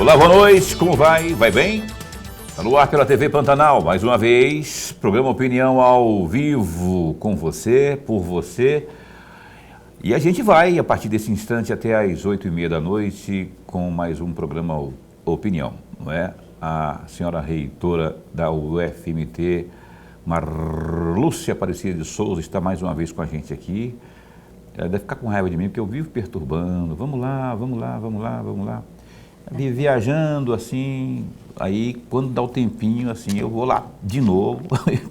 Olá, boa noite, como vai? Vai bem? Está no ar pela TV Pantanal, mais uma vez, programa Opinião ao vivo, com você, por você. E a gente vai, a partir desse instante, até às 8h30 da noite, com mais um programa Opinião, não é? A senhora reitora da UFMT, Marlúcia Aparecida de Souza, está mais uma vez com a gente aqui. Ela deve ficar com raiva de mim, porque eu vivo perturbando. Vamos lá. Viajando assim, aí quando dá o tempinho, assim, eu vou lá de novo,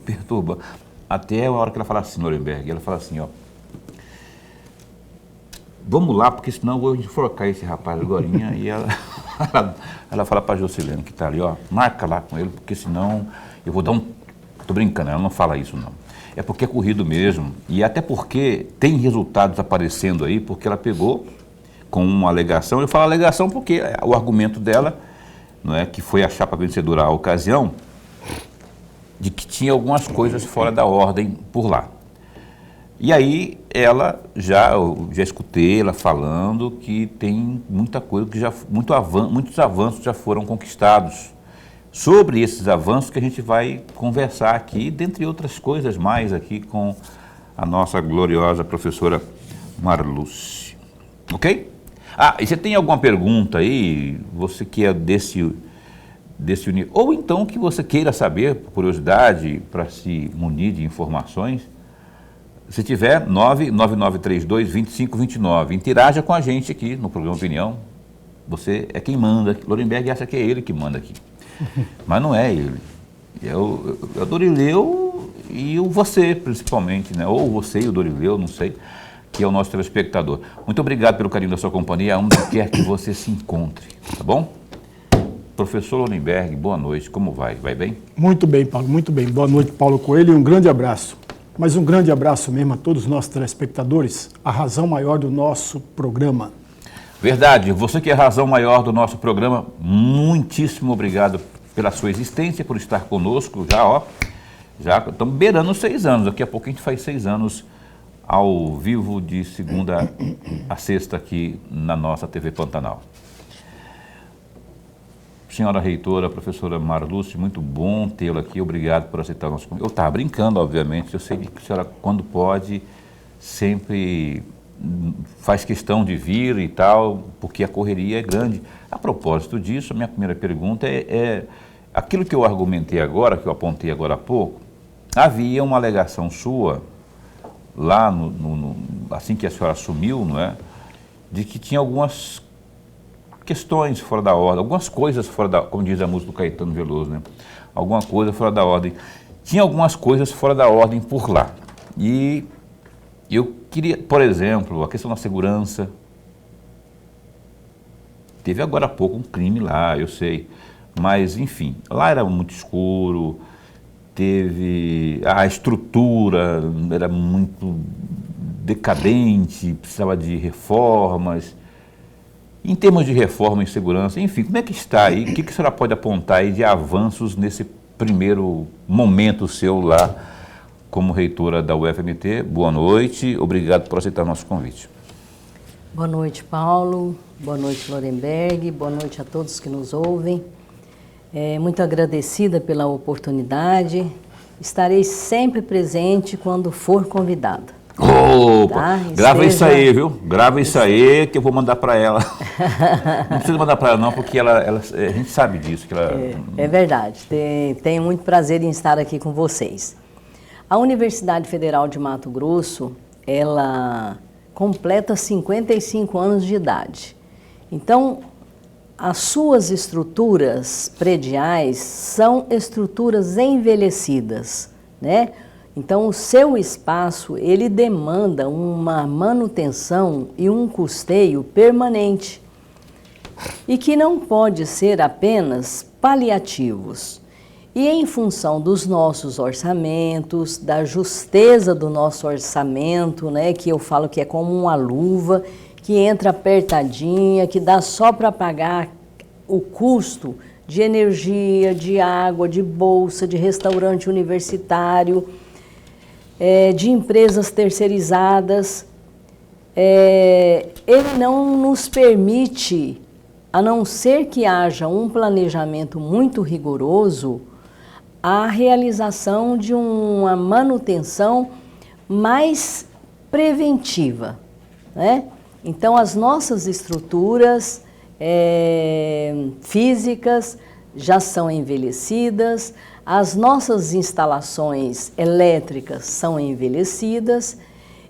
perturba. Até a hora que ela fala assim, Lorenberg, ela fala assim, ó, vamos lá, porque senão eu vou enforcar esse rapaz agorinha. E ela fala para a Jocilene, que está ali, ó, marca lá com ele, porque senão eu vou dar um... Tô brincando, ela não fala isso não. É porque é corrido mesmo, e até porque tem resultados aparecendo aí, porque ela pegou com uma alegação, eu falo alegação porque o argumento dela, não é, que foi a chapa vencedora à ocasião, de que tinha algumas coisas fora da ordem por lá. E aí eu já escutei ela falando que tem muita coisa, que muitos avanços já foram conquistados. Sobre esses avanços que a gente vai conversar aqui, dentre outras coisas mais aqui com a nossa gloriosa professora Marlúcia. Ok? E você tem alguma pergunta aí, você que é desse ou então que você queira saber, por curiosidade, para se munir de informações, se tiver, 99932-2529, interaja com a gente aqui no programa Opinião. Você é quem manda, Lorenberg acha que é ele que manda aqui, mas não é ele, é o Dorileu e você principalmente, né? Ou você e o Dorileu, não sei, que é o nosso telespectador. Muito obrigado pelo carinho da sua companhia, onde quer que você se encontre, tá bom? Professor Lorenberg, boa noite, como vai? Vai bem? Muito bem, Paulo, muito bem. Boa noite, Paulo Coelho, e um grande abraço. Mas um grande abraço mesmo a todos os nossos telespectadores, a razão maior do nosso programa. Verdade, você que é a razão maior do nosso programa, muitíssimo obrigado pela sua existência, por estar conosco, já estamos beirando 6 anos, daqui a pouco a gente faz 6 anos ao vivo de segunda a sexta aqui na nossa TV Pantanal. Senhora reitora, professora Marlúcia, muito bom tê-la aqui, obrigado por aceitar o nosso convite. Eu estava brincando, obviamente, eu sei que a senhora, quando pode, sempre faz questão de vir e tal, porque a correria é grande. A propósito disso, a minha primeira pergunta é aquilo que eu argumentei agora, que eu apontei agora há pouco, havia uma alegação sua, lá assim que a senhora assumiu, não é, de que tinha algumas questões fora da ordem, algumas coisas fora da, como diz a música do Caetano Veloso, né, alguma coisa fora da ordem. Tinha algumas coisas fora da ordem por lá. E eu queria, por exemplo, a questão da segurança. Teve agora há pouco um crime lá, eu sei, mas enfim, lá era muito escuro. Teve a estrutura, era muito decadente, precisava de reformas. Em termos de reforma e segurança, enfim, como é que está aí? O que a senhora pode apontar aí de avanços nesse primeiro momento seu lá como reitora da UFMT? Boa noite, obrigado por aceitar nosso convite. Boa noite, Paulo. Boa noite, Lorenberg. Boa noite a todos que nos ouvem. Muito agradecida pela oportunidade. Estarei sempre presente quando for convidada. Opa, tá? Grava isso aí, viu? Grava isso aí que eu vou mandar para ela. Não precisa mandar para ela não, porque a gente sabe disso. Que ela... É verdade. Tenho muito prazer em estar aqui com vocês. A Universidade Federal de Mato Grosso, ela completa 55 anos de idade. Então, as suas estruturas prediais são estruturas envelhecidas, né? Então, o seu espaço, ele demanda uma manutenção e um custeio permanente e que não pode ser apenas paliativos. E em função dos nossos orçamentos, da justeza do nosso orçamento, né, que eu falo que é como uma luva, que entra apertadinha, que dá só para pagar o custo de energia, de água, de bolsa, de restaurante universitário, de empresas terceirizadas, ele não nos permite a não ser que haja um planejamento muito rigoroso, a realização de uma manutenção mais preventiva, né? Então, as nossas estruturas físicas já são envelhecidas, as nossas instalações elétricas são envelhecidas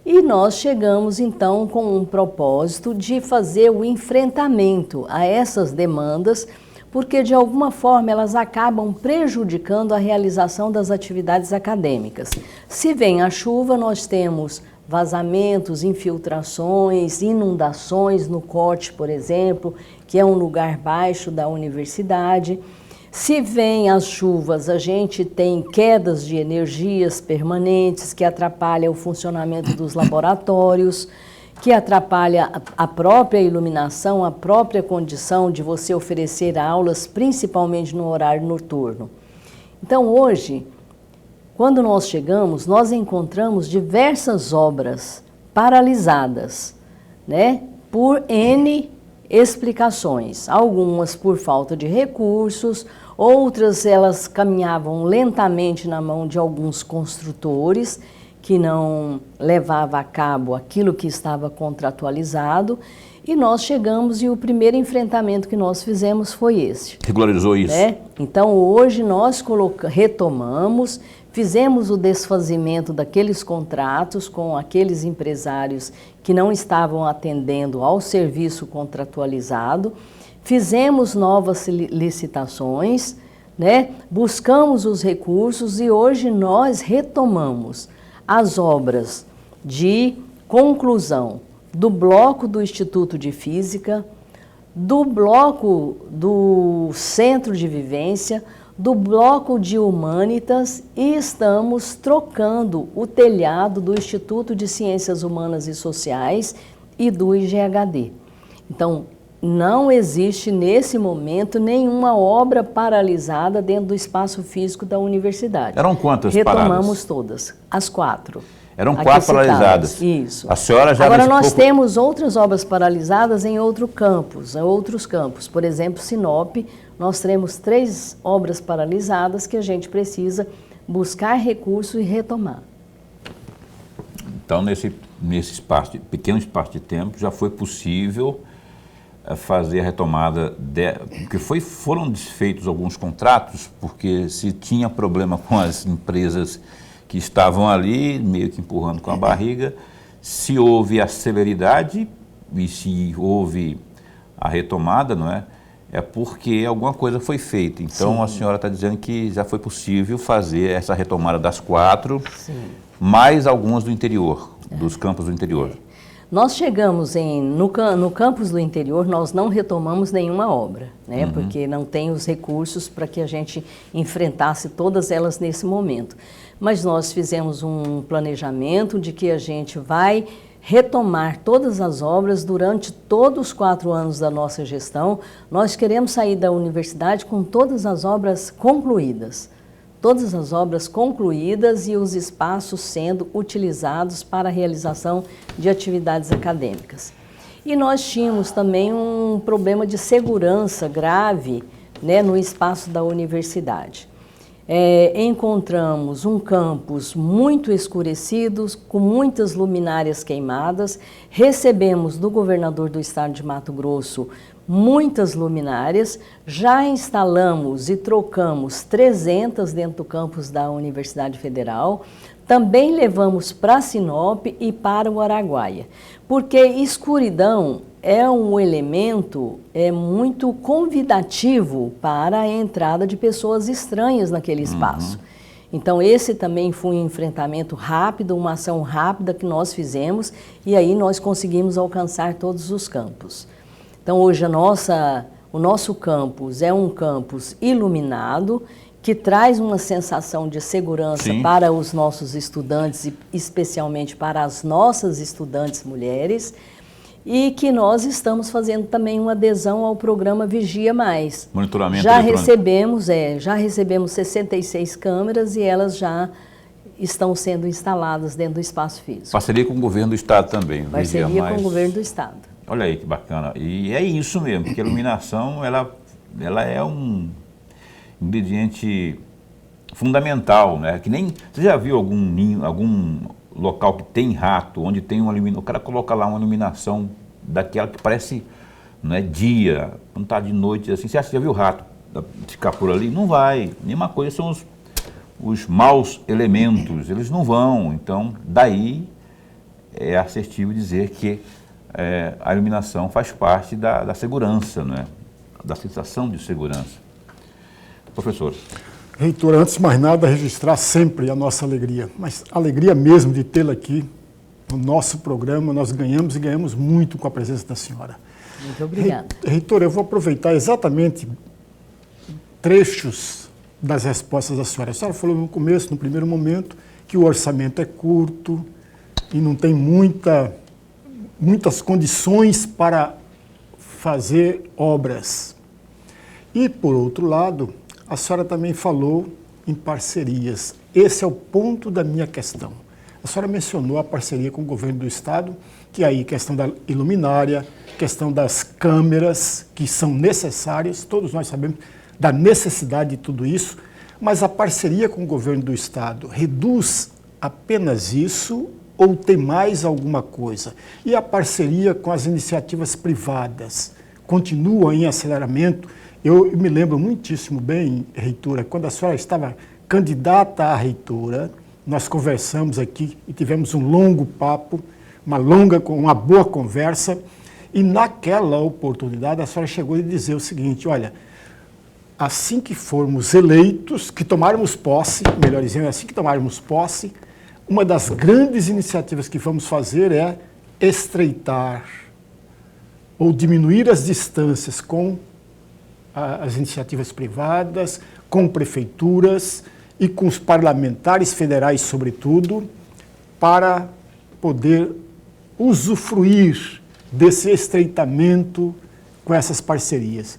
e nós chegamos, então, com um propósito de fazer o enfrentamento a essas demandas, porque, de alguma forma, elas acabam prejudicando a realização das atividades acadêmicas. Se vem a chuva, nós temos vazamentos, infiltrações, inundações no COT, por exemplo, que é um lugar baixo da universidade. Se vem as chuvas, a gente tem quedas de energias permanentes que atrapalham o funcionamento dos laboratórios, que atrapalha a própria iluminação, a própria condição de você oferecer aulas, principalmente no horário noturno. Então, hoje, quando nós chegamos, nós encontramos diversas obras paralisadas, né, por N explicações. Algumas por falta de recursos, outras elas caminhavam lentamente na mão de alguns construtores que não levava a cabo aquilo que estava contratualizado, e nós chegamos e o primeiro enfrentamento que nós fizemos foi esse. Regularizou isso? Né? Então, hoje nós retomamos, fizemos o desfazimento daqueles contratos com aqueles empresários que não estavam atendendo ao serviço contratualizado, fizemos novas licitações, né? Buscamos os recursos e hoje nós retomamos as obras de conclusão do bloco do Instituto de Física, do bloco do Centro de Vivência, do bloco de Humanitas, e estamos trocando o telhado do Instituto de Ciências Humanas e Sociais e do IGHD. Então, não existe nesse momento nenhuma obra paralisada dentro do espaço físico da universidade. Eram quantas paradas? Retomamos todas, as 4. Eram 4 paralisadas. Isso. A senhora já... Agora nós temos outras obras paralisadas em outros campos. Por exemplo, Sinop, nós teremos 3 obras paralisadas que a gente precisa buscar recurso e retomar. Então, nesse pequeno espaço de tempo, já foi possível fazer a retomada, porque foram desfeitos alguns contratos, porque se tinha problema com as empresas que estavam ali, meio que empurrando com a barriga, se houve a celeridade e se houve a retomada, não é? É porque alguma coisa foi feita. Então, sim, a senhora está dizendo que já foi possível fazer essa retomada das 4, sim, mais algumas do interior, dos campos do interior. Nós chegamos no campus do interior, nós não retomamos nenhuma obra, né? Porque não tem os recursos para que a gente enfrentasse todas elas nesse momento. Mas nós fizemos um planejamento de que a gente vai retomar todas as obras durante todos os 4 anos da nossa gestão. Nós queremos sair da universidade com todas as obras concluídas. Todas as obras concluídas e os espaços sendo utilizados para a realização de atividades acadêmicas. E nós tínhamos também um problema de segurança grave, né, no espaço da universidade. Encontramos um campus muito escurecido, com muitas luminárias queimadas. Recebemos do governador do estado de Mato Grosso muitas luminárias, já instalamos e trocamos 300 dentro do campus da Universidade Federal, também levamos para Sinop e para o Araguaia, porque escuridão é um elemento muito convidativo para a entrada de pessoas estranhas naquele espaço. Então, esse também foi um enfrentamento rápido, uma ação rápida que nós fizemos, e aí nós conseguimos alcançar todos os campos. Então, hoje o nosso campus é um campus iluminado, que traz uma sensação de segurança, sim, para os nossos estudantes e especialmente para as nossas estudantes mulheres, e que nós estamos fazendo também uma adesão ao programa Vigia Mais. Monitoramento já recebemos 66 câmeras e elas já estão sendo instaladas dentro do espaço físico. Parceria com o governo do estado também. Parceria com o governo do estado. Olha aí que bacana. E é isso mesmo, porque a iluminação, ela é um ingrediente fundamental, né? Que nem, você já viu algum ninho, algum local que tem rato, onde tem uma iluminação, o cara coloca lá uma iluminação daquela que parece, não é, dia, quando está de noite, assim, você acha que já viu o rato ficar por ali? Não vai. Mesma coisa são os maus elementos, eles não vão. Então, daí é assertivo dizer que a iluminação faz parte da segurança, né? Da sensação de segurança. Professor. Reitor, antes de mais nada, registrar sempre a nossa alegria, mas a alegria mesmo de tê-la aqui no nosso programa. Nós ganhamos e ganhamos muito com a presença da senhora. Muito obrigada. Reitor, eu vou aproveitar exatamente trechos das respostas da senhora. A senhora falou no começo, no primeiro momento, que o orçamento é curto e não tem muitas condições para fazer obras. E, por outro lado, a senhora também falou em parcerias. Esse é o ponto da minha questão. A senhora mencionou a parceria com o governo do estado, que aí questão da iluminária, questão das câmeras, que são necessárias, todos nós sabemos da necessidade de tudo isso, mas a parceria com o governo do estado reduz apenas isso ou tem mais alguma coisa? E a parceria com as iniciativas privadas continua em aceleramento? Eu me lembro muitíssimo bem, reitora, quando a senhora estava candidata à reitora, nós conversamos aqui e tivemos um longo papo, uma boa conversa, e naquela oportunidade a senhora chegou a dizer o seguinte: olha, assim que formos eleitos, que tomarmos posse, melhor dizendo, assim que tomarmos posse, uma das grandes iniciativas que vamos fazer é estreitar ou diminuir as distâncias com as iniciativas privadas, com prefeituras e com os parlamentares federais, sobretudo, para poder usufruir desse estreitamento com essas parcerias.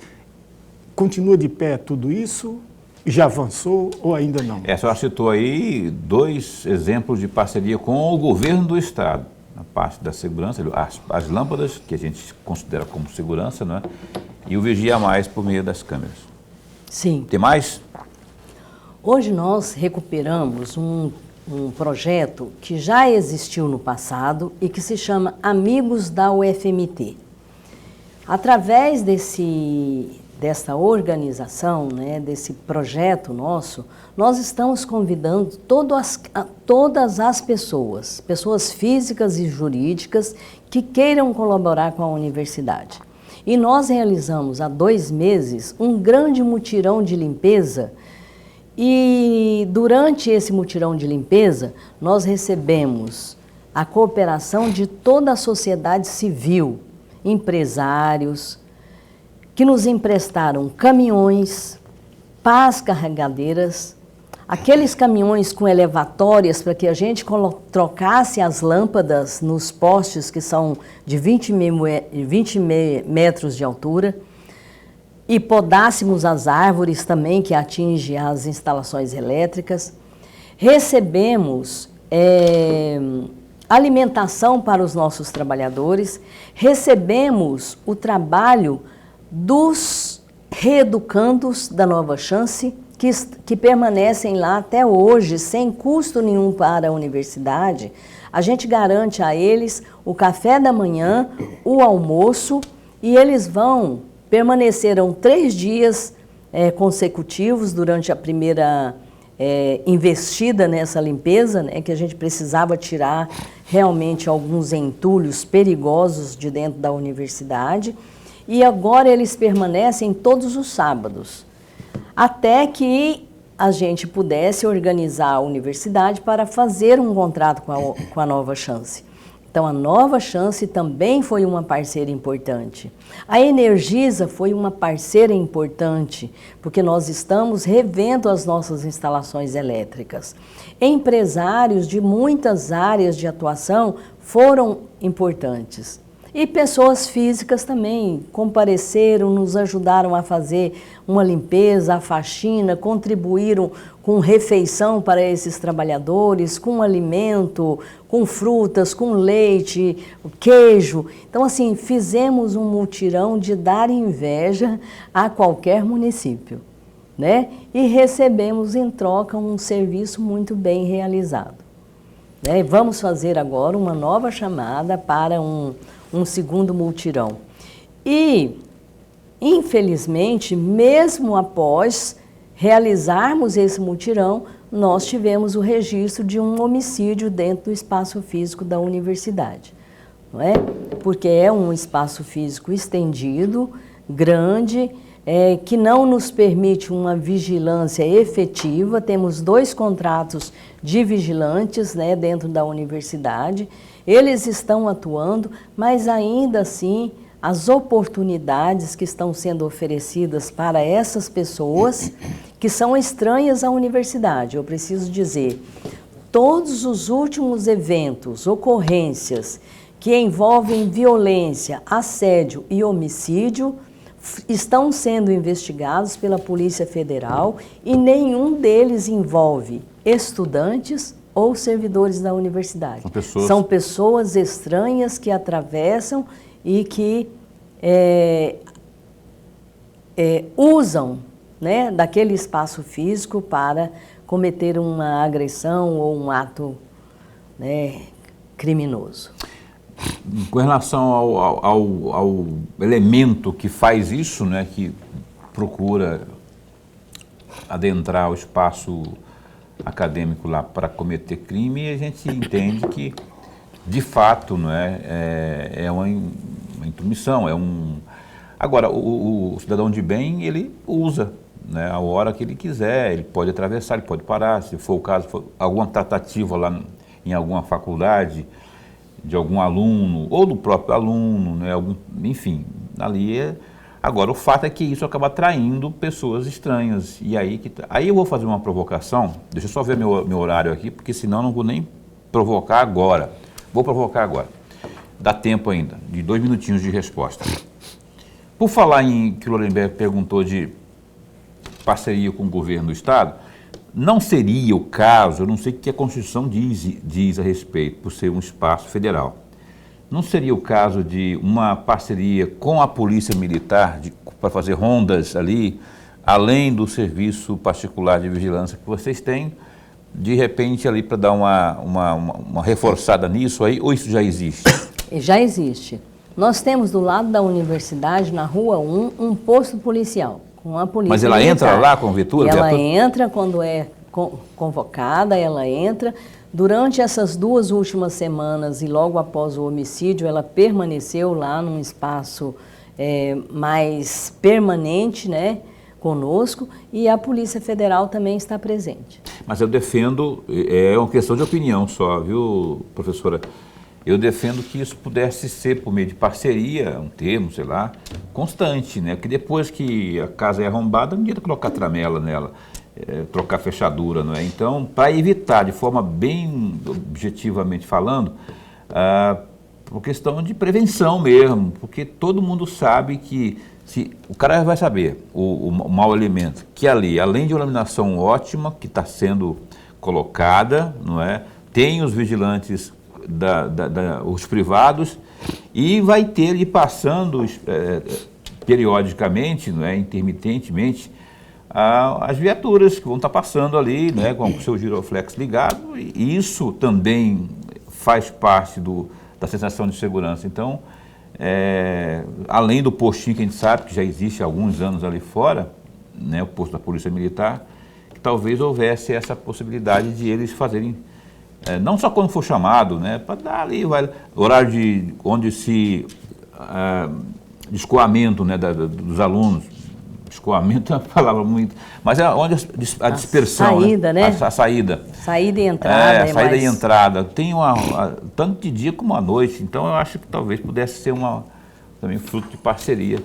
Continua de pé tudo isso? Já avançou ou ainda não? A senhora citou aí 2 exemplos de parceria com o governo do estado, na parte da segurança, as lâmpadas, que a gente considera como segurança, né? E o Vigia Mais por meio das câmeras. Sim. Tem mais? Hoje nós recuperamos um projeto que já existiu no passado e que se chama Amigos da UFMT. Através dessa organização, né, desse projeto nosso, nós estamos convidando todas as pessoas físicas e jurídicas que queiram colaborar com a universidade. E nós realizamos há 2 meses um grande mutirão de limpeza. E durante esse mutirão de limpeza, nós recebemos a cooperação de toda a sociedade civil, empresários, que nos emprestaram caminhões, pás carregadeiras, aqueles caminhões com elevatórias para que a gente trocasse as lâmpadas nos postes que são de 20 metros de altura, e podássemos as árvores também que atingem as instalações elétricas. Recebemos alimentação para os nossos trabalhadores, recebemos o trabalho dos reeducandos da Nova Chance, que permanecem lá até hoje, sem custo nenhum para a universidade. A gente garante a eles o café da manhã, o almoço, e eles permaneceram 3 dias consecutivos durante a primeira investida nessa limpeza, né, que a gente precisava tirar realmente alguns entulhos perigosos de dentro da universidade. E agora eles permanecem todos os sábados, até que a gente pudesse organizar a universidade para fazer um contrato com a Nova Chance. Então, a Nova Chance também foi uma parceira importante. A Energisa foi uma parceira importante, porque nós estamos revendo as nossas instalações elétricas. Empresários de muitas áreas de atuação foram importantes. E pessoas físicas também compareceram, nos ajudaram a fazer uma limpeza, a faxina, contribuíram com refeição para esses trabalhadores, com alimento, com frutas, com leite, queijo. Então, assim, fizemos um mutirão de dar inveja a qualquer município, né? E recebemos em troca um serviço muito bem realizado. Né? Vamos fazer agora uma nova chamada para um segundo mutirão. E, infelizmente, mesmo após realizarmos esse mutirão, nós tivemos o registro de um homicídio dentro do espaço físico da universidade. Não é? Porque é um espaço físico estendido, grande, que não nos permite uma vigilância efetiva. Temos 2 contratos de vigilantes, né, dentro da universidade. Eles estão atuando, mas ainda assim as oportunidades que estão sendo oferecidas para essas pessoas que são estranhas à universidade. Eu preciso dizer, todos os últimos eventos, ocorrências que envolvem violência, assédio e homicídio estão sendo investigados pela Polícia Federal e nenhum deles envolve estudantes ou servidores da universidade. São pessoas estranhas que atravessam e que usam, né, daquele espaço físico para cometer uma agressão ou um ato, né, criminoso. Com relação ao elemento que faz isso, né, que procura adentrar o espaço acadêmico lá para cometer crime, a gente entende que, de fato, não é uma intromissão, Agora, o cidadão de bem, ele usa, né, a hora que ele quiser, ele pode atravessar, ele pode parar, se for o caso, for alguma tratativa lá em alguma faculdade, de algum aluno, ou do próprio aluno, né, enfim, ali Agora, o fato é que isso acaba atraindo pessoas estranhas, e aí eu vou fazer uma provocação, deixa eu só ver meu horário aqui, porque senão eu não vou nem provocar agora. Vou provocar agora. Dá tempo ainda, de 2 minutinhos de resposta. Por falar em que o Lorenberg perguntou de parceria com o governo do Estado, não seria o caso, eu não sei o que a Constituição diz a respeito, por ser um espaço federal, não seria o caso de uma parceria com a Polícia Militar para fazer rondas ali, além do serviço particular de vigilância que vocês têm, de repente ali para dar uma reforçada nisso aí, ou isso já existe? Já existe. Nós temos do lado da universidade, na Rua 1, um posto policial, com a polícia. Mas ela militar. entra lá com viatura? Ela entra quando é convocada, ela entra. Durante essas 2 últimas semanas e logo após o homicídio, ela permaneceu lá num espaço mais permanente, né, conosco, e a Polícia Federal também está presente. Mas eu defendo, é uma questão de opinião só, viu, professora? Eu defendo que isso pudesse ser por meio de parceria, um termo, sei lá, constante, né? Que depois que a casa é arrombada, não adianta colocar tramela nela, trocar fechadura, não é? Então, para evitar, de forma bem objetivamente falando, por questão de prevenção mesmo, porque todo mundo sabe que, o cara vai saber, o mau elemento, que ali, além de uma iluminação ótima, que está sendo colocada, não é? Tem os vigilantes os privados, e vai ter ali passando periodicamente, não é, intermitentemente, as viaturas que vão estar passando ali, né, com o seu giroflex ligado, e isso também faz parte da sensação de segurança. Então, além do postinho que a gente sabe, que já existe há alguns anos ali fora, né, o posto da Polícia Militar, que talvez houvesse essa possibilidade de eles fazerem não só quando for chamado, né, para dar ali horário onde se de escoamento, né, dos alunos. Escoamento é uma palavra muito, mas é onde a dispersão, saída, né? A saída. Saída e entrada. Saída e entrada. Tem tanto de dia como à noite, então eu acho que talvez pudesse ser também fruto de parceria.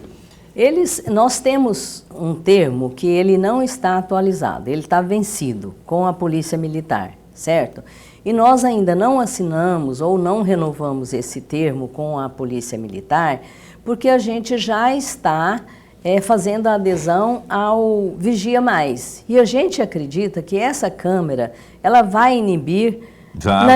Nós temos um termo que ele não está atualizado, ele está vencido com a Polícia Militar. certo? E nós ainda não assinamos ou não renovamos esse termo com a Polícia Militar, porque a gente já está fazendo a adesão ao Vigia Mais. E a gente acredita que essa câmera, ela vai inibir,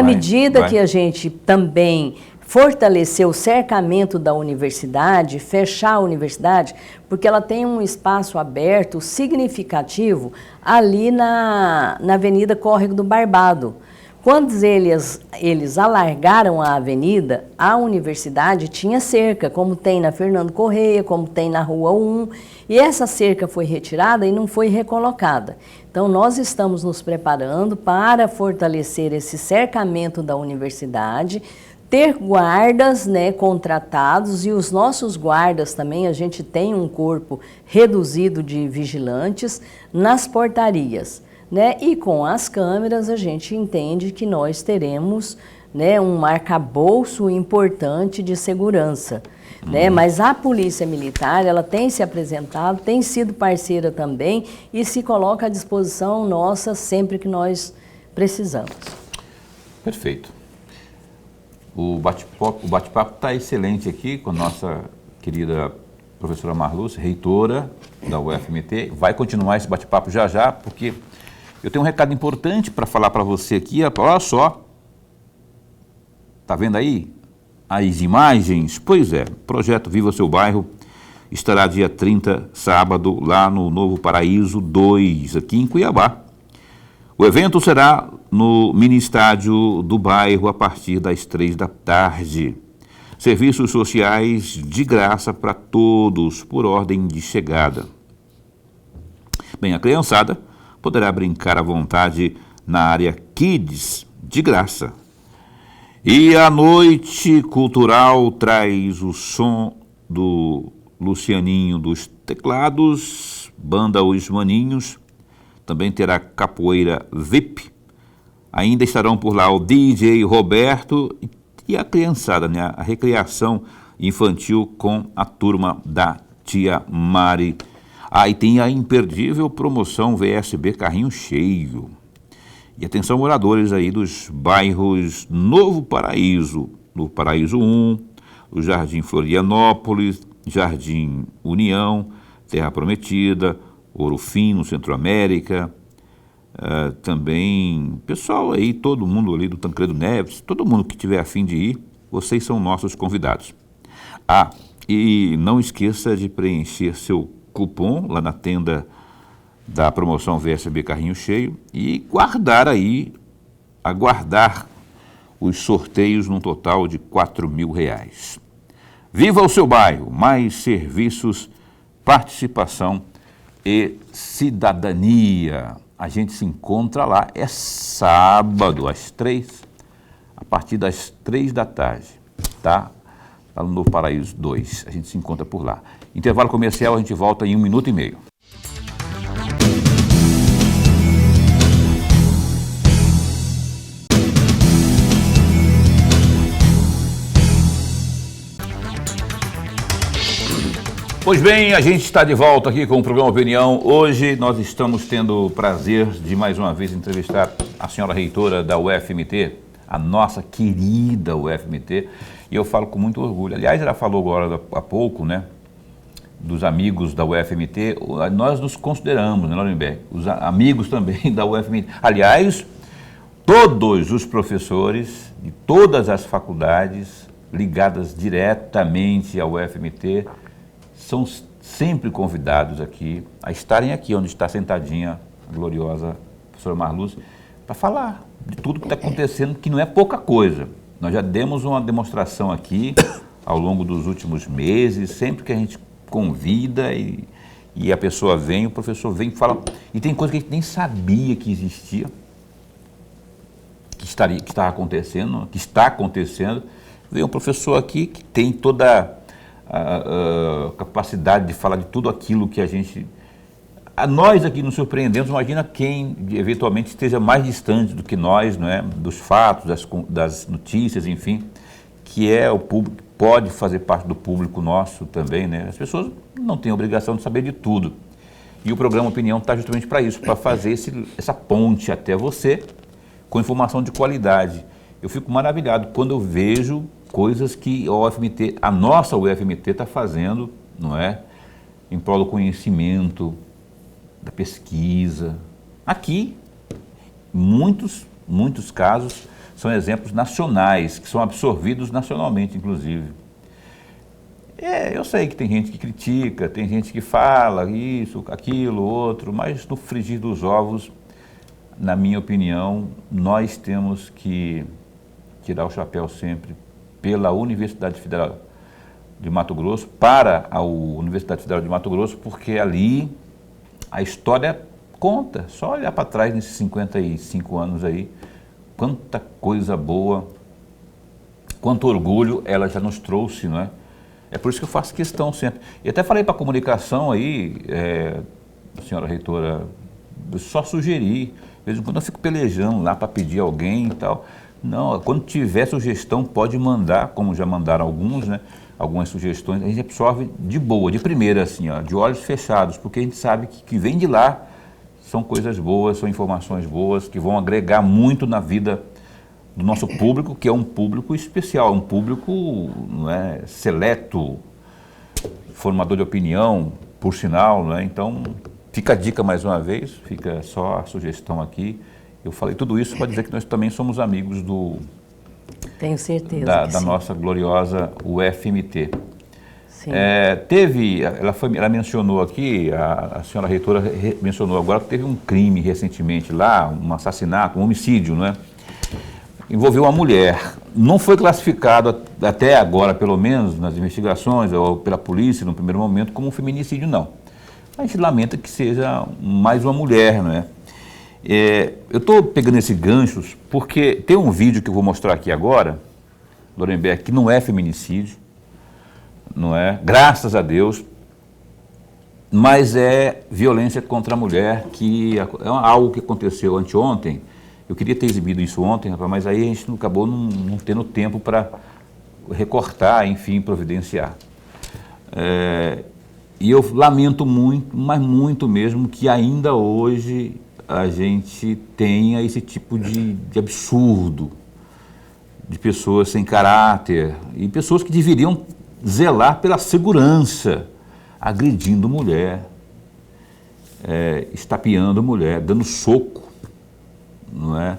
medida que a gente também fortalecer o cercamento da universidade, fechar a universidade, porque ela tem um espaço aberto significativo ali na Avenida Córrego do Barbado. Quando eles alargaram a avenida, a universidade tinha cerca, como tem na Fernando Correia, como tem na Rua 1, e essa cerca foi retirada e não foi recolocada. Então, nós estamos nos preparando para fortalecer esse cercamento da universidade, ter guardas, né, contratados, e os nossos guardas também, a gente tem um corpo reduzido de vigilantes nas portarias. Né? E com as câmeras a gente entende que nós teremos, né, um arcabouço importante de segurança. Né? Mas a Polícia Militar, ela tem se apresentado, tem sido parceira também e se coloca à disposição nossa sempre que nós precisamos. Perfeito. O bate-papo está excelente aqui com a nossa querida professora Marluce, reitora da UFMT. Vai continuar esse bate-papo já já, porque eu tenho um recado importante para falar para você aqui. Olha só. Está vendo aí as imagens? Pois é, projeto Viva Seu Bairro estará dia 30, sábado, lá no Novo Paraíso 2, aqui em Cuiabá. O evento será no mini estádio do bairro a partir das 3 da tarde. Serviços sociais de graça para todos, por ordem de chegada. Bem, a criançada poderá brincar à vontade na área Kids, de graça. E a noite cultural traz o som do Lucianinho dos teclados, banda Os Maninhos, também terá capoeira VIP. Ainda estarão por lá o DJ Roberto e a criançada, né? A recreação infantil com a turma da Tia Mari. E tem a imperdível promoção VSB Carrinho Cheio. E atenção, moradores aí dos bairros Novo Paraíso 1, o Jardim Florianópolis, Jardim União, Terra Prometida, Ouro Fino, Centro-América, também pessoal aí, todo mundo ali do Tancredo Neves, todo mundo que tiver a fim de ir, vocês são nossos convidados. E não esqueça de preencher seu cupom lá na tenda da promoção VSB Carrinho Cheio e aguardar os sorteios num total de R$4.000. Viva o seu bairro, mais serviços, participação e cidadania. A gente se encontra lá, é sábado, a partir das 3 da tarde, tá? Lá no Novo Paraíso 2, a gente se encontra por lá. Intervalo comercial, a gente volta em 1 minuto e meio. Pois bem, a gente está de volta aqui com o programa Opinião. Hoje nós estamos tendo o prazer de mais uma vez entrevistar a senhora reitora da UFMT, a nossa querida UFMT, e eu falo com muito orgulho. Aliás, ela falou agora há pouco, né, dos amigos da UFMT, nós nos consideramos, né, Laurenberg, os amigos também da UFMT. Aliás, todos os professores de todas as faculdades ligadas diretamente à UFMT são sempre convidados aqui a estarem aqui, onde está sentadinha a gloriosa professora Marluce, para falar de tudo que está acontecendo, que não é pouca coisa. Nós já demos uma demonstração aqui ao longo dos últimos meses, sempre que a gente convida e a pessoa vem, o professor vem e fala, e tem coisa que a gente nem sabia que existia, que estava acontecendo, que está acontecendo. Vem um professor aqui que tem toda a capacidade de falar de tudo aquilo que a gente... Nós aqui nos surpreendemos, imagina quem eventualmente esteja mais distante do que nós, não é? Dos fatos, das notícias, enfim, que é o público, pode fazer parte do público nosso também, né? As pessoas não têm obrigação de saber de tudo. E o programa Opinião está justamente para isso, para fazer essa ponte até você, com informação de qualidade. Eu fico maravilhado quando eu vejo coisas que a nossa UFMT está fazendo, não é? Em prol do conhecimento, da pesquisa. Aqui, muitos casos são exemplos nacionais, que são absorvidos nacionalmente, inclusive. Eu sei que tem gente que critica, tem gente que fala isso, aquilo, outro, mas no frigir dos ovos, na minha opinião, nós temos que tirar o chapéu sempre pela Universidade Federal de Mato Grosso, para a Universidade Federal de Mato Grosso, porque ali a história conta. Só olhar para trás nesses 55 anos aí, quanta coisa boa, quanto orgulho ela já nos trouxe, não é? É por isso que eu faço questão sempre. E até falei para a comunicação aí, senhora reitora, eu só sugerir. De vez em quando eu fico pelejando lá para pedir alguém e tal. Não, quando tiver sugestão, pode mandar, como já mandaram alguns, né? Algumas sugestões, a gente absorve de boa, de primeira, assim, ó, de olhos fechados, porque a gente sabe que vem de lá são coisas boas, são informações boas, que vão agregar muito na vida do nosso público, que é um público especial, um público, não é, seleto, formador de opinião, por sinal, não é? Então, fica a dica mais uma vez, fica só a sugestão aqui. Eu falei tudo isso para dizer que nós também somos amigos Tenho certeza da nossa gloriosa UFMT. Sim. Ela mencionou aqui, a senhora reitora mencionou agora que teve um crime recentemente lá, um assassinato, um homicídio, não é? Envolveu uma mulher. Não foi classificado até agora, pelo menos nas investigações ou pela polícia no primeiro momento, como um feminicídio, não. A gente lamenta que seja mais uma mulher, não é? Eu estou pegando esses ganchos porque tem um vídeo que eu vou mostrar aqui agora, Lorenberg, que não é feminicídio, não é? Graças a Deus, mas é violência contra a mulher, que é algo que aconteceu anteontem. Eu queria ter exibido isso ontem, rapaz, mas aí a gente acabou não tendo tempo para recortar, enfim, providenciar. E eu lamento muito, mas muito mesmo, que ainda hoje a gente tenha esse tipo de absurdo, de pessoas sem caráter, e pessoas que deveriam zelar pela segurança, agredindo mulher, estapeando mulher, dando soco, não é?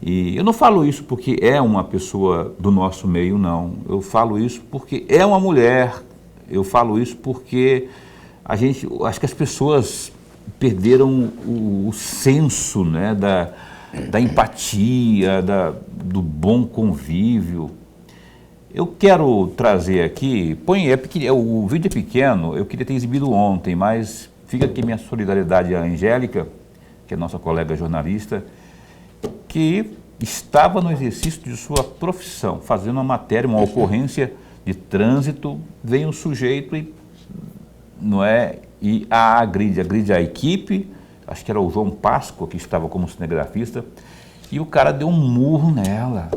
E eu não falo isso porque é uma pessoa do nosso meio, não. Eu falo isso porque é uma mulher, eu falo isso porque acho que as pessoas perderam o senso, né, da empatia, do bom convívio. Eu quero trazer aqui, o vídeo é pequeno, eu queria ter exibido ontem, mas fica aqui minha solidariedade à Angélica, que é nossa colega jornalista, que estava no exercício de sua profissão, fazendo uma matéria, uma ocorrência de trânsito, vem um sujeito e agride a equipe, acho que era o João Páscoa, que estava como cinegrafista, e o cara deu um murro nela.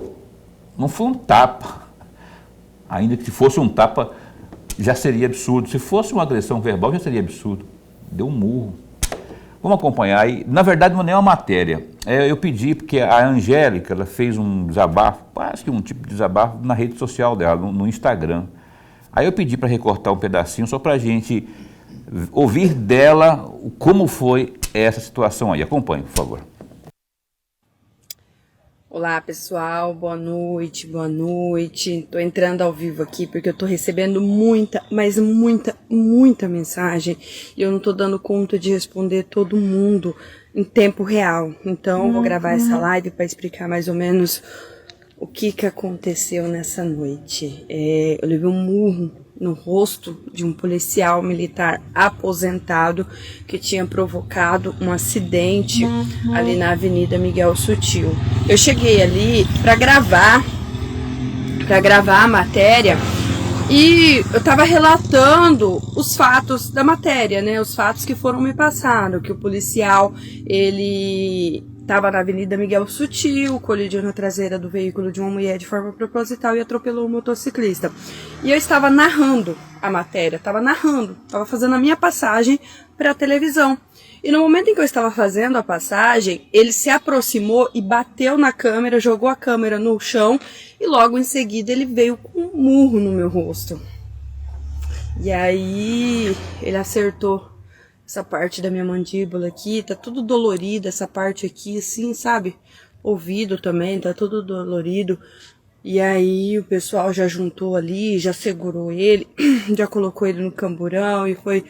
Não foi um tapa, ainda que se fosse um tapa já seria absurdo, se fosse uma agressão verbal já seria absurdo, deu um murro. Vamos acompanhar aí, na verdade não é nem uma matéria, eu pedi porque a Angélica, ela fez um desabafo, quase que um tipo de desabafo na rede social dela, no Instagram. Aí eu pedi para recortar um pedacinho só para a gente ouvir dela como foi essa situação aí. Acompanhe, por favor. Olá pessoal, boa noite, boa noite. Tô entrando ao vivo aqui porque eu tô recebendo muita, mas muita mensagem e eu não tô dando conta de responder todo mundo em tempo real. Então eu vou gravar essa live para explicar mais ou menos o que aconteceu nessa noite. Eu levei um murro no rosto de um policial militar aposentado que tinha provocado um acidente ali na Avenida Miguel Sutil. Eu cheguei ali para gravar a matéria e eu estava relatando os fatos da matéria, né? Os fatos que foram me passados, que o policial ele Estava na Avenida Miguel Sutil, colidiu na traseira do veículo de uma mulher de forma proposital e atropelou um motociclista. E eu estava narrando a matéria, estava fazendo a minha passagem para a televisão. E no momento em que eu estava fazendo a passagem, ele se aproximou e bateu na câmera, jogou a câmera no chão e logo em seguida ele veio com um murro no meu rosto. E aí ele acertou essa parte da minha mandíbula aqui, tá tudo dolorido, essa parte aqui, assim, sabe? Ouvido também, tá tudo dolorido. E aí o pessoal já juntou ali, já segurou ele, já colocou ele no camburão e foi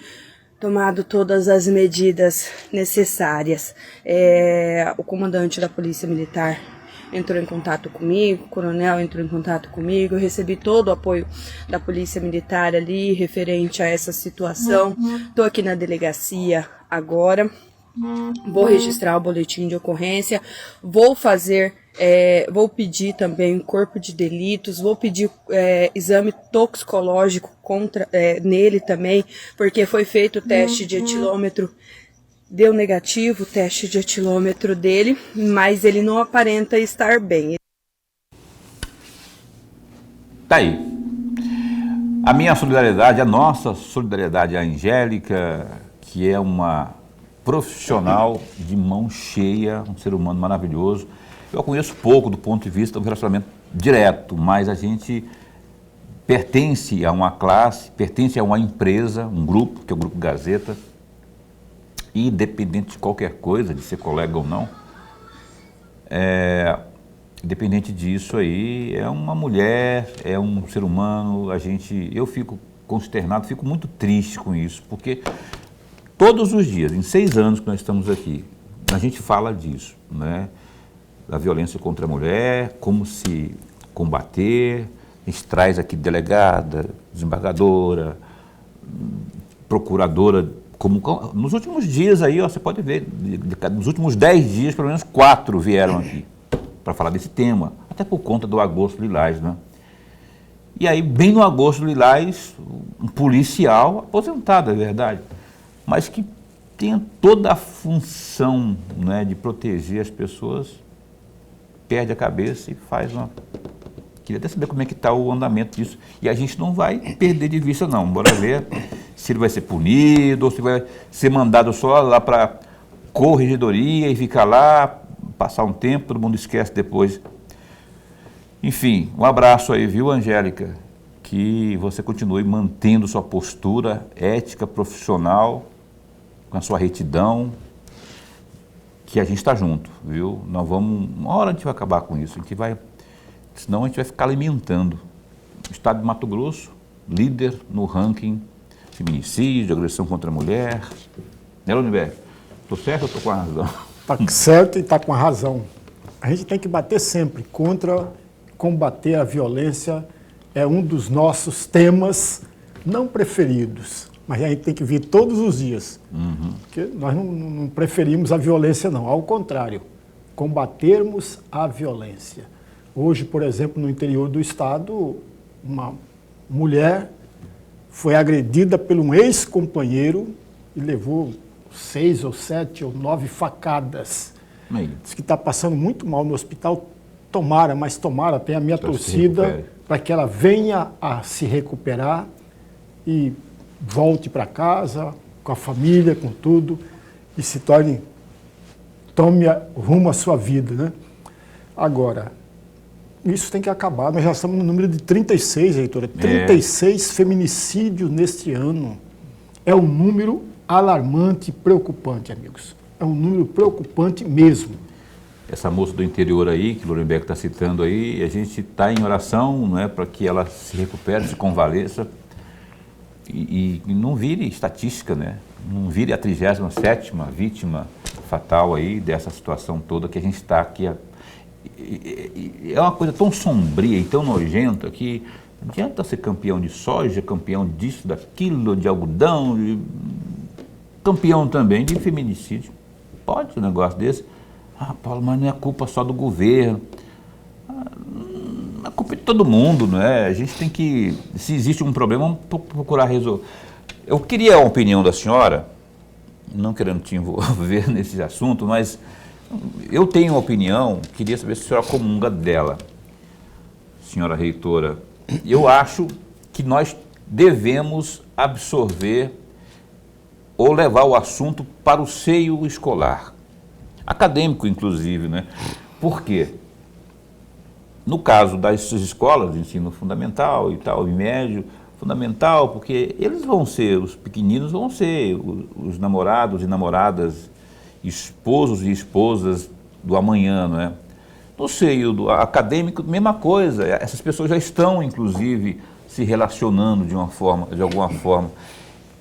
tomado todas as medidas necessárias. O comandante da Polícia Militar entrou em contato comigo, o coronel entrou em contato comigo, eu recebi todo o apoio da Polícia Militar ali, referente a essa situação. Estou aqui na delegacia agora, vou registrar o boletim de ocorrência, vou pedir também corpo de delitos, vou pedir exame toxicológico nele também, porque foi feito o teste de etilômetro. Deu negativo o teste de etilômetro dele, mas ele não aparenta estar bem. Tá aí. A minha solidariedade, a nossa solidariedade à Angélica, que é uma profissional de mão cheia, um ser humano maravilhoso. Eu a conheço pouco do ponto de vista do relacionamento direto, mas a gente pertence a uma classe, pertence a uma empresa, um grupo, que é o Grupo Gazeta, e independente de qualquer coisa, de ser colega ou não, independente disso aí, é uma mulher, é um ser humano, eu fico consternado, fico muito triste com isso, porque todos os dias, em 6 anos que nós estamos aqui, a gente fala disso, né? Da violência contra a mulher, como se combater, a gente traz aqui delegada, desembargadora, procuradora, como nos últimos dias aí, ó, você pode ver, nos últimos 10 dias, pelo menos 4 vieram aqui para falar desse tema, até por conta do Agosto Lilás, né? E aí, bem no Agosto Lilás, um policial, aposentado, é verdade, mas que tem toda a função, né, de proteger as pessoas, perde a cabeça e faz uma... Queria até saber como é que está o andamento disso. E a gente não vai perder de vista, não. Bora ver se ele vai ser punido ou se vai ser mandado só lá para corregedoria e ficar lá, passar um tempo, todo mundo esquece depois. Enfim, um abraço aí, viu, Angélica? Que você continue mantendo sua postura ética, profissional, com a sua retidão, que a gente está junto, viu? Nós vamos... Uma hora a gente vai acabar com isso, a gente vai... Senão a gente vai ficar alimentando. O estado de Mato Grosso, líder no ranking de feminicídio, agressão contra a mulher. Né, Luniberg? Estou certo ou estou com a razão? Está certo e está com a razão. A gente tem que bater sempre combater a violência. É um dos nossos temas não preferidos, mas a gente tem que vir todos os dias. Porque nós não preferimos a violência, não. Ao contrário, combatermos a violência. Hoje, por exemplo, no interior do estado, uma mulher foi agredida por um ex-companheiro e levou 6 ou 7 ou 9 facadas. Diz que está passando muito mal no hospital. Tomara, tem a minha torcida para que ela venha a se recuperar e volte para casa, com a família, com tudo, e tome rumo à sua vida, né? Agora, isso tem que acabar. Nós já estamos no número de 36, Heitor. 36 feminicídios neste ano. É um número alarmante e preocupante, amigos. É um número preocupante mesmo. Essa moça do interior aí, que o Lorenberg está citando aí, a gente está em oração, não é, para que ela se recupere, se convaleça e não vire estatística, né? Não vire a 37ª vítima fatal aí dessa situação toda que a gente está aqui. É uma coisa tão sombria e tão nojenta que não adianta ser campeão de soja, campeão disso, daquilo, de algodão, campeão também de feminicídio. Pode um negócio desse? Ah, Paulo, mas não é culpa só do governo. A culpa é de todo mundo, não é? A gente tem que, se existe um problema, vamos procurar resolver. Eu queria a opinião da senhora, não querendo te envolver nesse assunto, mas Eu tenho uma opinião, queria saber se a senhora comunga dela, senhora reitora. Eu acho que nós devemos absorver ou levar o assunto para o seio escolar, acadêmico inclusive, né? Por quê? No caso das escolas de ensino fundamental e tal, e médio, fundamental, porque eles vão ser, os pequeninos vão ser os namorados e namoradas, esposos e esposas do amanhã, não é? No seio do acadêmico, mesma coisa, essas pessoas já estão, inclusive, se relacionando de alguma forma.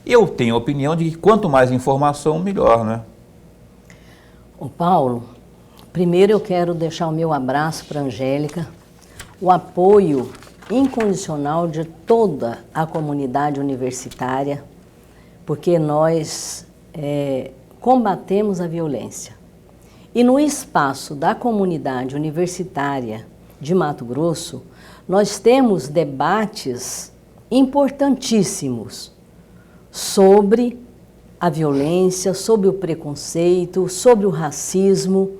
Eu tenho a opinião de que quanto mais informação, melhor, né? Ô Paulo, primeiro eu quero deixar o meu abraço para a Angélica, o apoio incondicional de toda a comunidade universitária, porque nós combatemos a violência. E no espaço da comunidade universitária de Mato Grosso, nós temos debates importantíssimos sobre a violência, sobre o preconceito, sobre o racismo,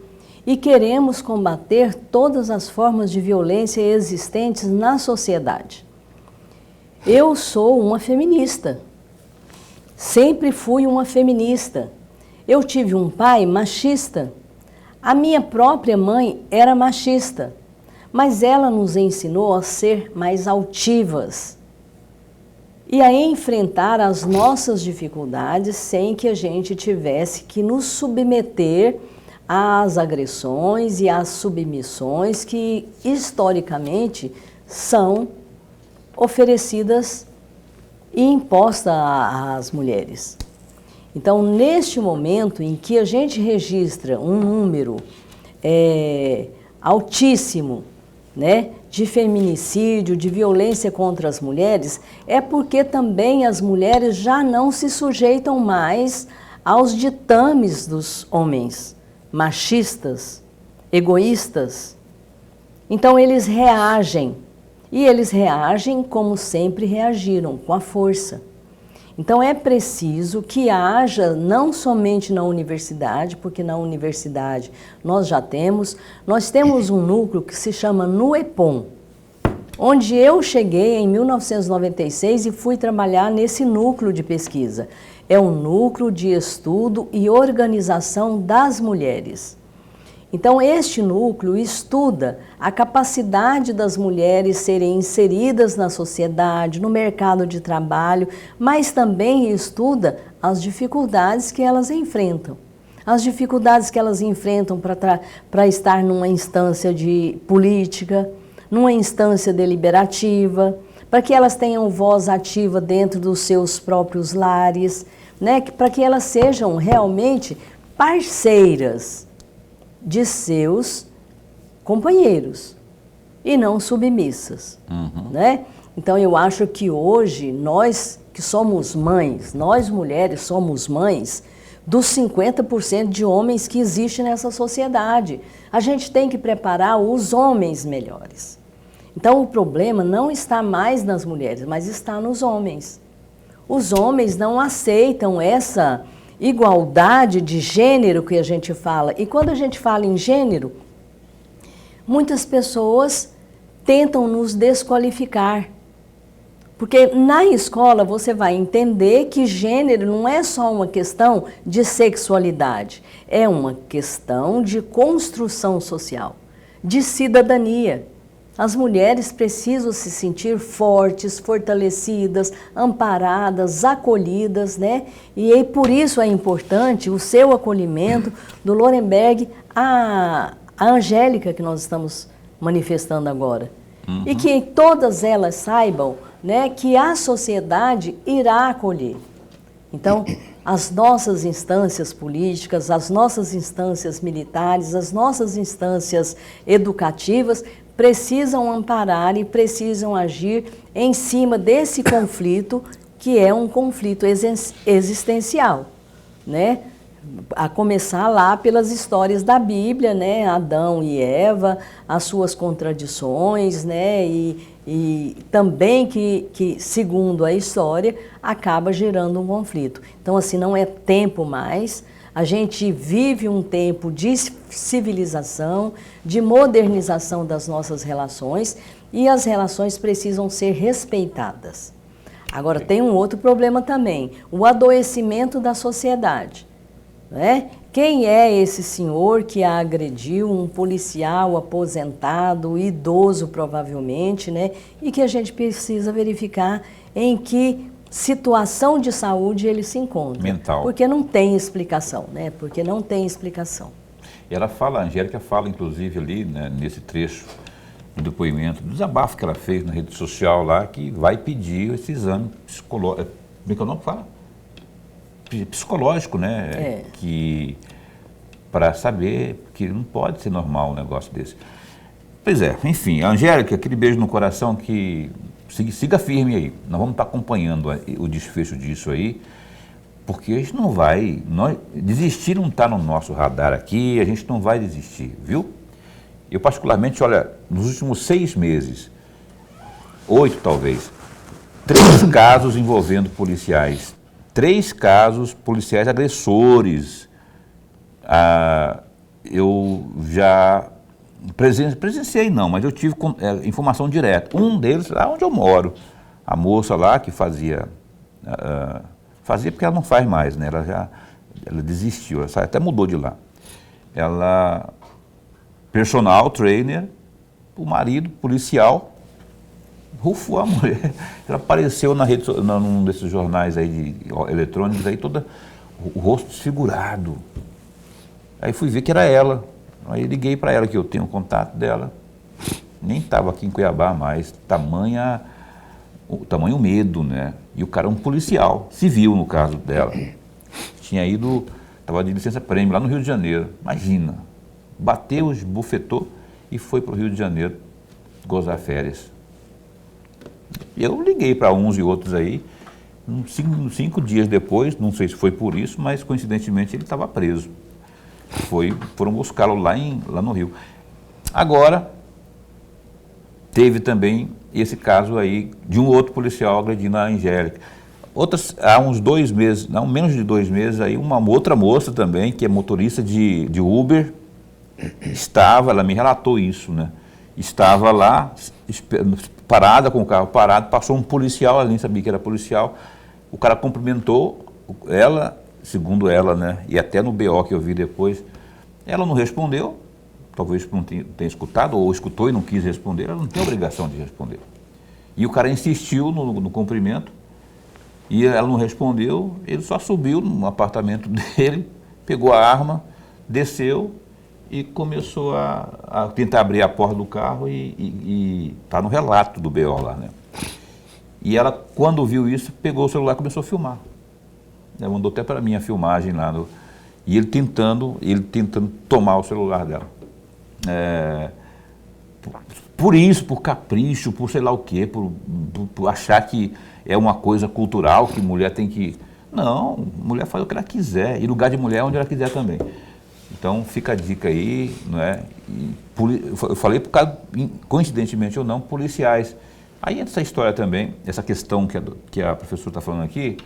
e queremos combater todas as formas de violência existentes na sociedade. Eu sou uma feminista, sempre fui uma feminista. Eu tive um pai machista. A minha própria mãe era machista, mas ela nos ensinou a ser mais altivas e a enfrentar as nossas dificuldades sem que a gente tivesse que nos submeter às agressões e às submissões que historicamente são oferecidas e impostas às mulheres. Então, neste momento em que a gente registra um número altíssimo, né, de feminicídio, de violência contra as mulheres, é porque também as mulheres já não se sujeitam mais aos ditames dos homens machistas, egoístas. Então, eles reagem, e eles reagem como sempre reagiram, com a força. Então, é preciso que haja, não somente na universidade, porque na universidade nós temos um núcleo que se chama NUEPOM, onde eu cheguei em 1996 e fui trabalhar nesse núcleo de pesquisa. É um núcleo de estudo e organização das mulheres. Então, este núcleo estuda a capacidade das mulheres serem inseridas na sociedade, no mercado de trabalho, mas também estuda as dificuldades que elas enfrentam. As dificuldades que elas enfrentam para estar numa instância de política, numa instância deliberativa, para que elas tenham voz ativa dentro dos seus próprios lares, né? Para que elas sejam realmente parceiras de seus companheiros e não submissas, né? Então, eu acho que hoje, nós que somos mães, nós mulheres somos mães dos 50% de homens que existem nessa sociedade. A gente tem que preparar os homens melhores. Então, o problema não está mais nas mulheres, mas está nos homens. Os homens não aceitam essa igualdade de gênero que a gente fala. E quando a gente fala em gênero, muitas pessoas tentam nos desqualificar. Porque na escola você vai entender que gênero não é só uma questão de sexualidade, é uma questão de construção social, de cidadania. As mulheres precisam se sentir fortes, fortalecidas, amparadas, acolhidas, né? E por isso é importante o seu acolhimento do Lorenberg, a Angélica que nós estamos manifestando agora. E que todas elas saibam, né, que a sociedade irá acolher. Então, as nossas instâncias políticas, as nossas instâncias militares, as nossas instâncias educativas precisam amparar e precisam agir em cima desse conflito, que é um conflito existencial, né? A começar lá pelas histórias da Bíblia, né? Adão e Eva, as suas contradições, né? E também que, segundo a história, acaba gerando um conflito. Então, assim, não é tempo mais. A gente vive um tempo de civilização, de modernização das nossas relações e as relações precisam ser respeitadas. Agora, tem um outro problema também, o adoecimento da sociedade. Né? Quem é esse senhor que agrediu um policial aposentado, idoso provavelmente, né? E que a gente precisa verificar em que situação de saúde ele se encontra. Mental. Porque não tem explicação, né? Porque não tem explicação. Ela fala, a Angélica fala, inclusive, ali, né, nesse trecho do depoimento, do desabafo que ela fez na rede social lá, que vai pedir esse exame psicológico. Como é que é o nome que fala? Psicológico, né? Que para saber que não pode ser normal um negócio desse. Pois é, enfim, a Angélica, aquele beijo no coração, que siga firme aí. Nós vamos estar acompanhando o desfecho disso aí, porque a gente não vai, desistir não está no nosso radar aqui, a gente não vai desistir, viu? Eu particularmente, olha, nos últimos 6 meses, 8 talvez, 3 casos envolvendo policiais, 3 casos policiais agressores. Eu já presenciei não, mas eu tive informação direta. Um deles, lá onde eu moro, a moça lá que fazia porque ela não faz mais, né? Ela desistiu, ela até mudou de lá. Ela, personal trainer, o marido, policial, rufou a mulher. Ela apareceu num desses jornais aí eletrônicos, aí toda o rosto desfigurado. Aí fui ver que era ela. Aí liguei para ela, que eu tenho o contato dela. Nem estava aqui em Cuiabá mais. Tamanho medo, né? E o cara é um policial, civil no caso dela. Tinha ido, estava de licença-prêmio lá no Rio de Janeiro. Imagina. Bateu, esbufetou e foi para o Rio de Janeiro gozar férias. Eu liguei para uns e outros aí. 5 dias depois, não sei se foi por isso, mas coincidentemente ele estava preso. Foram buscá-lo lá no Rio. Agora, teve também esse caso aí de um outro policial agredindo a Angélica. Há uns 2 meses, não, menos de 2 meses, aí uma outra moça também, que é motorista de Uber, ela me relatou isso, né? Estava lá, parada, com o carro parado, passou um policial, ela nem sabia que era policial, o cara cumprimentou ela, segundo ela, né? E até no BO que eu vi depois, ela não respondeu, talvez não tenha escutado, ou escutou e não quis responder, ela não tem obrigação de responder. E o cara insistiu no cumprimento, e ela não respondeu, ele só subiu no apartamento dele, pegou a arma, desceu e começou a tentar abrir a porta do carro e tá no relato do BO lá, né? E ela, quando viu isso, pegou o celular e começou a filmar. Ela mandou até para mim a filmagem lá, e ele tentando tomar o celular dela. Por capricho, por sei lá o quê, por achar que é uma coisa cultural, que mulher tem que... Não, mulher faz o que ela quiser, e lugar de mulher é onde ela quiser também. Então fica a dica aí, não é? Eu falei por causa, coincidentemente ou não, policiais. Aí essa história também, essa questão que a professora está falando aqui,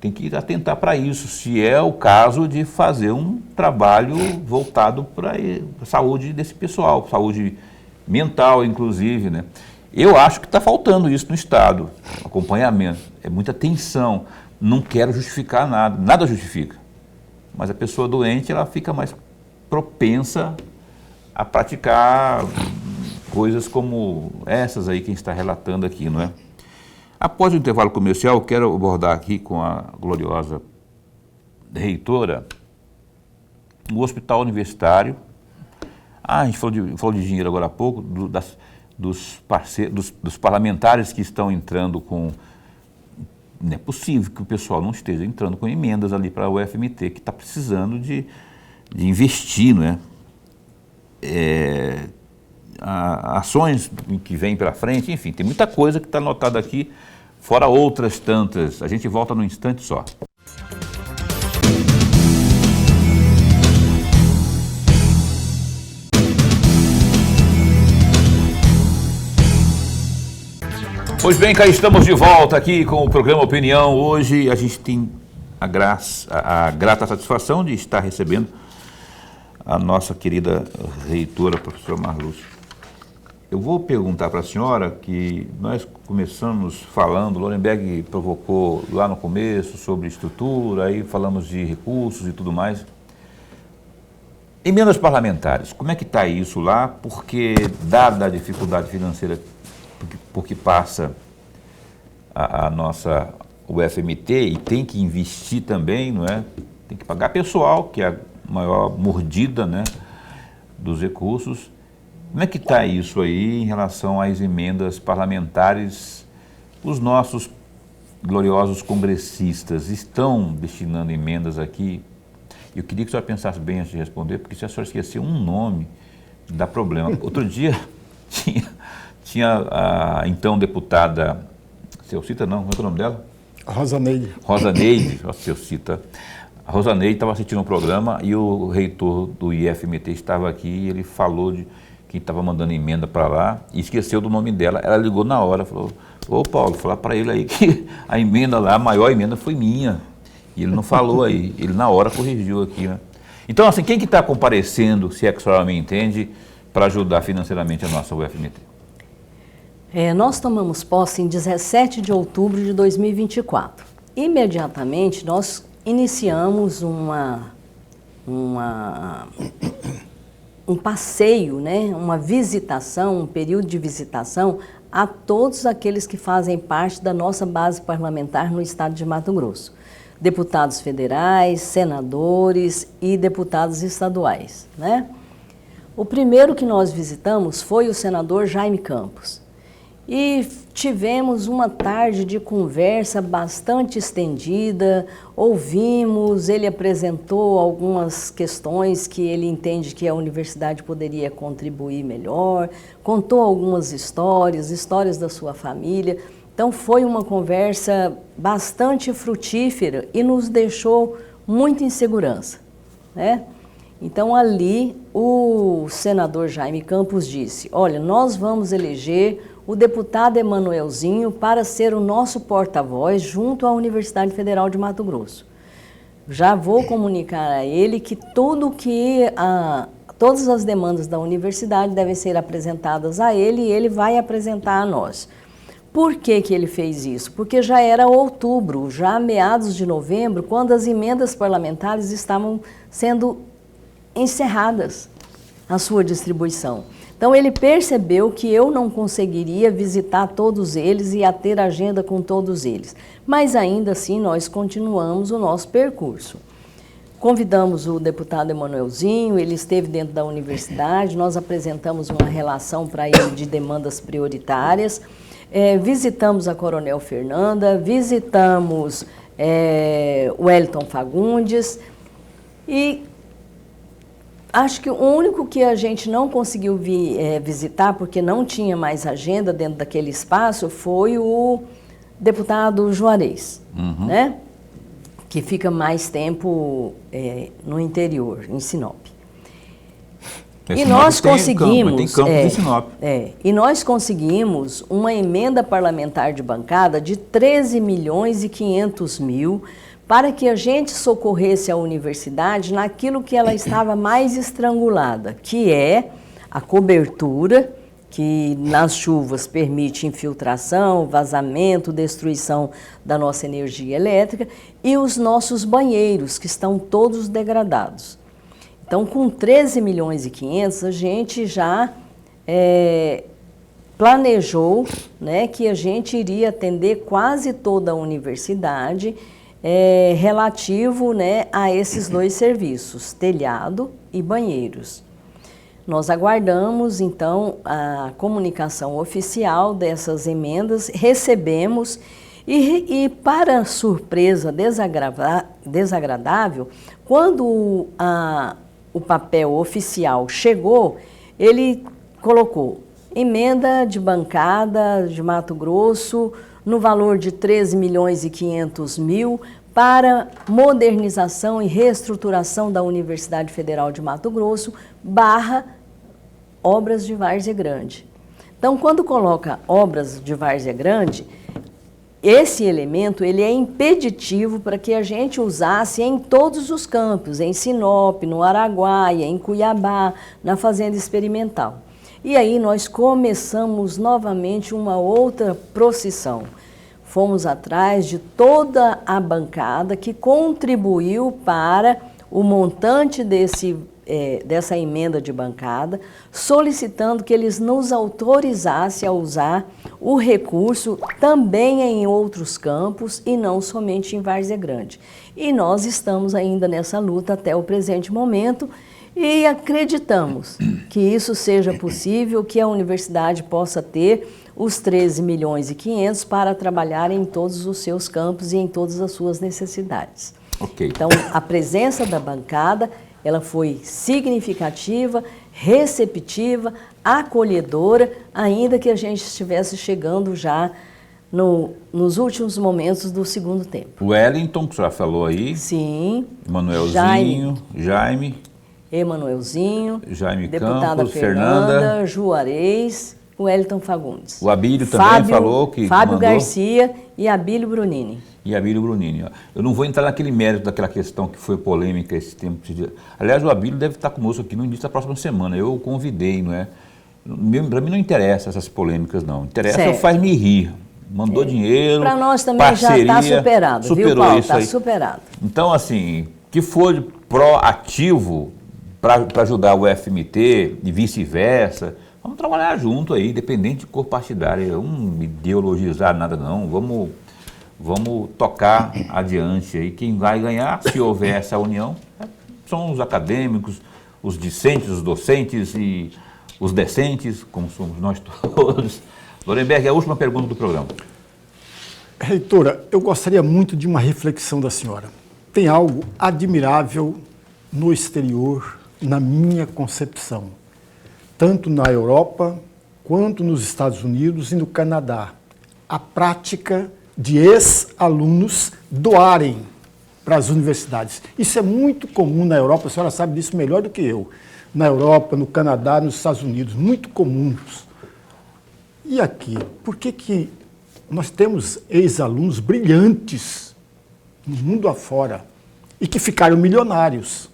tem que atentar para isso, se é o caso de fazer um trabalho voltado para a saúde desse pessoal, saúde mental, inclusive, né? Eu acho que está faltando isso no Estado, acompanhamento, é muita tensão, não quero justificar nada justifica, mas a pessoa doente, ela fica mais propensa a praticar coisas como essas aí que a gente está relatando aqui, não é? Após o intervalo comercial, eu quero abordar aqui com a gloriosa reitora o hospital universitário. A gente falou de dinheiro agora há pouco, dos parlamentares que estão entrando com... Não é possível que o pessoal não esteja entrando com emendas ali para a UFMT, que está precisando de investir, não é? Ações que vêm pela frente, enfim, tem muita coisa que está anotada aqui, fora outras tantas. A gente volta num instante só. Pois bem, cá estamos de volta aqui com o programa Opinião. Hoje a gente tem a grata satisfação de estar recebendo a nossa querida reitora, professora Marluce. Eu vou perguntar para a senhora que nós começamos falando, Lorenberg provocou lá no começo sobre estrutura, aí falamos de recursos e tudo mais. Emendas parlamentares, como é que está isso lá? Porque, dada a dificuldade financeira por que passa a nossa UFMT e tem que investir também, não é? Tem que pagar pessoal, que é a maior mordida, né, dos recursos. Como é que está isso aí em relação às emendas parlamentares? Os nossos gloriosos congressistas estão destinando emendas aqui? Eu queria que a senhora pensasse bem antes de responder, porque se a senhora esquecer um nome, dá problema. Outro dia tinha a então deputada, seu cita não, como é o nome dela? Rosaneide. Rosaneide, seu cita. A Rosaneide estava assistindo um programa e o reitor do IFMT estava aqui e ele falou de que estava mandando emenda para lá e esqueceu do nome dela. Ela ligou na hora, falou, ô Paulo, falar para ele aí que a emenda lá, a maior emenda foi minha. E ele não falou aí, ele na hora corrigiu aqui, né? Então, assim, quem que está comparecendo, se é que a senhora me entende, para ajudar financeiramente a nossa UFMT? Nós tomamos posse em 17 de outubro de 2024. Imediatamente, nós iniciamos um passeio, né? Uma visitação, um período de visitação a todos aqueles que fazem parte da nossa base parlamentar no estado de Mato Grosso. Deputados federais, senadores e deputados estaduais, né? O primeiro que nós visitamos foi o senador Jaime Campos. E tivemos uma tarde de conversa bastante estendida, ouvimos, ele apresentou algumas questões que ele entende que a universidade poderia contribuir melhor, contou algumas histórias da sua família. Então foi uma conversa bastante frutífera e nos deixou muito em segurança, né? Então ali o senador Jaime Campos disse, olha, nós vamos eleger o deputado Emanuelzinho para ser o nosso porta-voz junto à Universidade Federal de Mato Grosso. Já vou comunicar a ele que todas as demandas da universidade devem ser apresentadas a ele e ele vai apresentar a nós. Por que que ele fez isso? Porque já era outubro, já meados de novembro, quando as emendas parlamentares estavam sendo encerradas a sua distribuição. Então ele percebeu que eu não conseguiria visitar todos eles e a ter agenda com todos eles. Mas ainda assim nós continuamos o nosso percurso. Convidamos o deputado Emanuelzinho, ele esteve dentro da universidade, nós apresentamos uma relação para ele de demandas prioritárias, visitamos a Coronel Fernanda, visitamos o Wellington Fagundes e acho que o único que a gente não conseguiu visitar, porque não tinha mais agenda dentro daquele espaço, foi o deputado Juarez, né? Que fica mais tempo no interior, em Sinop. E nós conseguimos, tem campo em Sinop. E nós conseguimos uma emenda parlamentar de bancada de 13.500.000 para que a gente socorresse a universidade naquilo que ela estava mais estrangulada, que é a cobertura, que nas chuvas permite infiltração, vazamento, destruição da nossa energia elétrica, e os nossos banheiros, que estão todos degradados. Então, com 13.500.000, a gente já planejou, né, que a gente iria atender quase toda a universidade, relativo, né, a esses dois serviços, telhado e banheiros. Nós aguardamos, então, a comunicação oficial dessas emendas, recebemos e para surpresa desagradável, quando o papel oficial chegou, ele colocou emenda de bancada de Mato Grosso no valor de 13.500.000 para modernização e reestruturação da Universidade Federal de Mato Grosso / obras de Várzea Grande. Então, quando coloca obras de Várzea Grande, esse elemento ele é impeditivo para que a gente usasse em todos os campos, em Sinop, no Araguaia, em Cuiabá, na fazenda experimental. E aí nós começamos novamente uma outra procissão. Fomos atrás de toda a bancada que contribuiu para o montante dessa emenda de bancada, solicitando que eles nos autorizassem a usar o recurso também em outros campos e não somente em Várzea Grande. E nós estamos ainda nessa luta até o presente momento e acreditamos que isso seja possível, que a universidade possa ter os 13 milhões e 500 para trabalhar em todos os seus campos e em todas as suas necessidades. Ok. Então, a presença da bancada, ela foi significativa, receptiva, acolhedora, ainda que a gente estivesse chegando já nos últimos momentos do segundo tempo. O Wellington, que a senhora falou aí. Sim. Emanuelzinho, Jaime deputada Campos, Fernanda, Juarez, o Wellington Fagundes. O Abílio também falou que Fábio mandou. Garcia e Abílio Brunini. E Abílio Brunini. Eu não vou entrar naquele mérito daquela questão que foi polêmica esse tempo. Aliás, o Abílio deve estar conosco aqui no início da próxima semana. Eu o convidei, não é? Para mim não interessa essas polêmicas, não. Interessa faz-me rir. Mandou dinheiro, para nós também parceria, já está superado, superou viu, Paulo? isso aí. Está superado. Então, assim, que for proativo para ajudar o FMT e vice-versa, vamos trabalhar junto aí, independente de cor partidária. Não ideologizar nada, não. Vamos tocar adiante aí. Quem vai ganhar, se houver essa união, são os acadêmicos, os discentes, os docentes e os decentes, como somos nós todos. Lorenberg, a última pergunta do programa. Reitora, eu gostaria muito de uma reflexão da senhora. Tem algo admirável no exterior, na minha concepção, tanto na Europa quanto nos Estados Unidos e no Canadá. A prática de ex-alunos doarem para as universidades. Isso é muito comum na Europa, a senhora sabe disso melhor do que eu. Na Europa, no Canadá, nos Estados Unidos, muito comuns. E aqui, por que nós temos ex-alunos brilhantes no mundo afora e que ficaram milionários?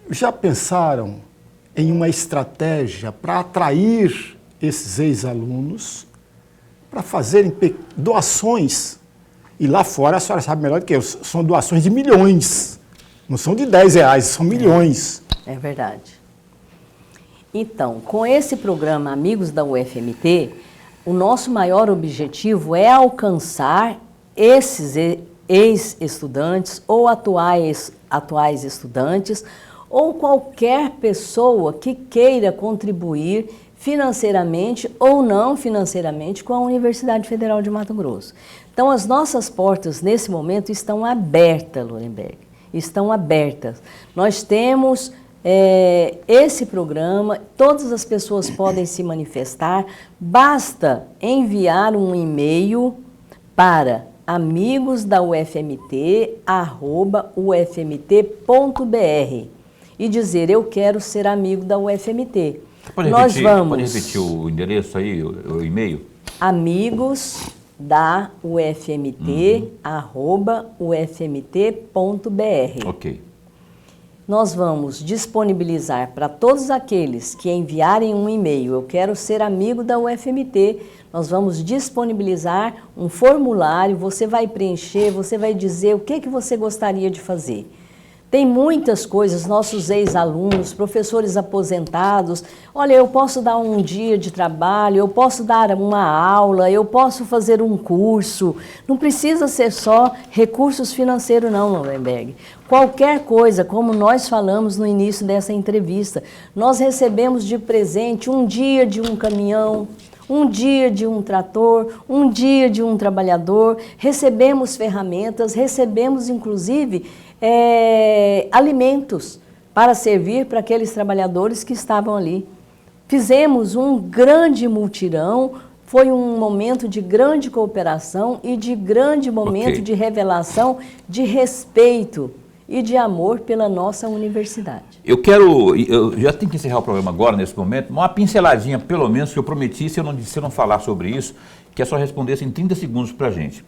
Já pensaram em uma estratégia para atrair esses ex-alunos, para fazerem doações? E lá fora, a senhora sabe melhor do que eu, são doações de milhões, não são de R$10, são milhões. É verdade. Então, com esse programa Amigos da UFMT, o nosso maior objetivo é alcançar esses ex-estudantes ou atuais estudantes ou qualquer pessoa que queira contribuir financeiramente ou não financeiramente com a Universidade Federal de Mato Grosso. Então, as nossas portas, nesse momento, estão abertas, Lorenberg. Estão abertas. Nós temos esse programa, todas as pessoas podem se manifestar, basta enviar um e-mail para amigosdaufmt@ufmt.br e dizer: eu quero ser amigo da UFMT. Pode repetir o endereço aí, o e-mail? amigosdaufmt@ufmt.br. Ok. Nós vamos disponibilizar para todos aqueles que enviarem um e-mail: eu quero ser amigo da UFMT. Nós vamos disponibilizar um formulário, você vai preencher, você vai dizer o que você gostaria de fazer. Tem muitas coisas, nossos ex-alunos, professores aposentados, olha, eu posso dar um dia de trabalho, eu posso dar uma aula, eu posso fazer um curso. Não precisa ser só recursos financeiros não, Lorenberg. Qualquer coisa, como nós falamos no início dessa entrevista, nós recebemos de presente um dia de um caminhão, um dia de um trator, um dia de um trabalhador, recebemos ferramentas, recebemos inclusive alimentos para servir para aqueles trabalhadores que estavam ali. Fizemos um grande mutirão, foi um momento de grande cooperação e de grande momento de revelação de respeito e de amor pela nossa universidade. Eu já tenho que encerrar o programa agora, nesse momento, uma pinceladinha, pelo menos, que eu prometi, se eu não falar sobre isso, que é só responder em 30 segundos para a gente.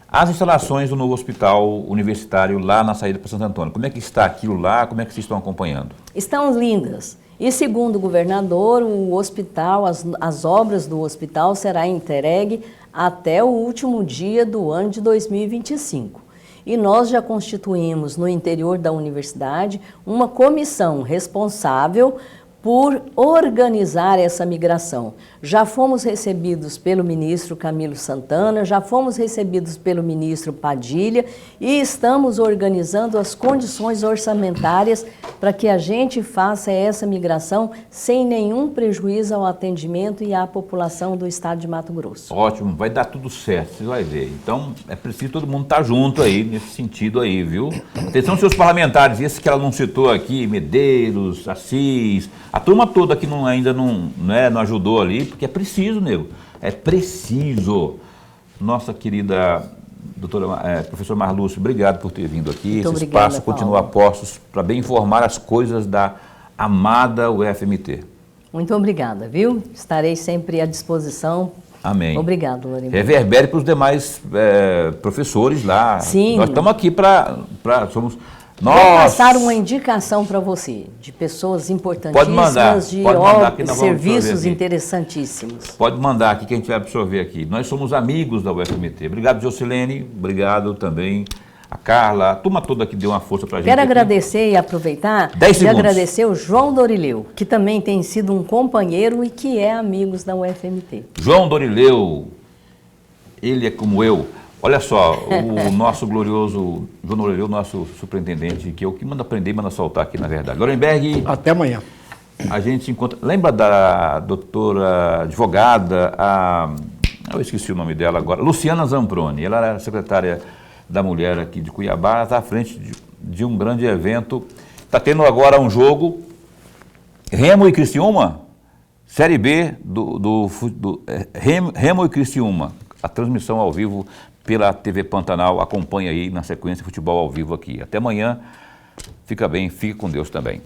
As instalações do novo hospital universitário lá na saída para Santo Antônio, como é que está aquilo lá, como é que vocês estão acompanhando? Estão lindas. E segundo o governador, o hospital, as obras do hospital será entregue até o último dia do ano de 2025. E nós já constituímos no interior da universidade uma comissão responsável por organizar essa migração. Já fomos recebidos pelo ministro Camilo Santana, já fomos recebidos pelo ministro Padilha e estamos organizando as condições orçamentárias para que a gente faça essa migração sem nenhum prejuízo ao atendimento e à população do estado de Mato Grosso. Ótimo, vai dar tudo certo, você vai ver. Então, é preciso todo mundo estar junto aí, nesse sentido aí, viu? Atenção, seus parlamentares, esses que ela não citou aqui, Medeiros, Assis, a turma toda que ainda não ajudou ali, porque é preciso, nego. É preciso. Nossa querida professora Marlúcia, obrigado por ter vindo aqui. Muito Esse obrigada, espaço continua a postos para bem informar as coisas da amada UFMT. Muito obrigada, viu? Estarei sempre à disposição. Amém. Obrigado, Lorena. Reverbere para os demais professores lá. Sim. Nós estamos aqui somos... Vou passar uma indicação para você, de pessoas importantíssimas, de serviços interessantíssimos. Pode mandar aqui que a gente vai absorver aqui. Nós somos amigos da UFMT. Obrigado, Jocilene. Obrigado também a Carla. A turma toda que deu uma força para a gente. Quero agradecer e aproveitar e agradecer o João Dorileu, que também tem sido um companheiro e que é amigos da UFMT. João Dorileu, ele é como eu. Olha só, o nosso glorioso João Dorileu, nosso superintendente, que é o que manda aprender e manda soltar aqui, na verdade. Lorenberg. Até amanhã. A gente se encontra. Lembra da doutora advogada, eu esqueci o nome dela agora, Luciana Zamproni. Ela era secretária da Mulher aqui de Cuiabá, ela está à frente de um grande evento. Está tendo agora um jogo, Remo e Criciúma, Série B Remo e Criciúma. A transmissão ao vivo pela TV Pantanal, acompanha aí na sequência Futebol ao Vivo aqui. Até amanhã, fica bem, fique com Deus também.